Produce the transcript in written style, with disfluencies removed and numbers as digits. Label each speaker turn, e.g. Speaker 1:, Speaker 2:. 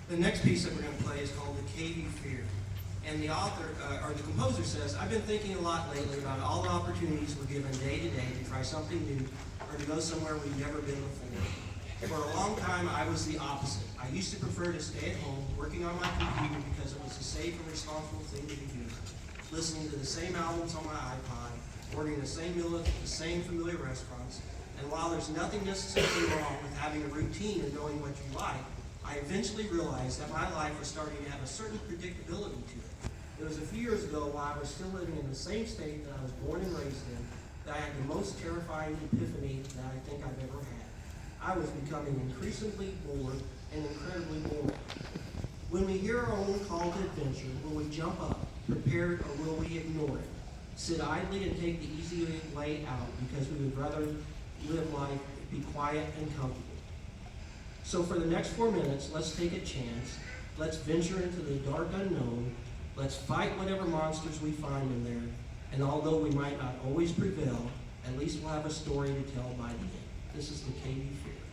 Speaker 1: The next piece that we're going to play is called The Cave You Fear. And the author, or the composer says, I've been thinking a lot lately about all the opportunities we're given day to day to try something new or to go somewhere we've never been before. For a long time, I was the opposite. I used to prefer to stay at home, working on my computer because it was a safe and responsible thing to be doing. Listening to the same albums on my iPod, ordering the same meal at the same familiar restaurants, and while there's nothing necessarily wrong with having a routine and knowing what you like, I eventually realized that my life was starting to have a certain predictability to it. It was a few years ago while I was still living in the same state that I was born and raised in that I had the most terrifying epiphany that I think I've ever had. I was becoming increasingly bored and incredibly bored. When we hear our own call to adventure, will we jump up, prepared, or will we ignore it? Sit idly and take the easy way out because we would rather live life, be quiet and comfortable. So for the next 4 minutes, let's take a chance. Let's venture into the dark unknown. Let's fight whatever monsters we find in there. And although we might not always prevail, at least we'll have a story to tell by the end. This is The Cave You Fear.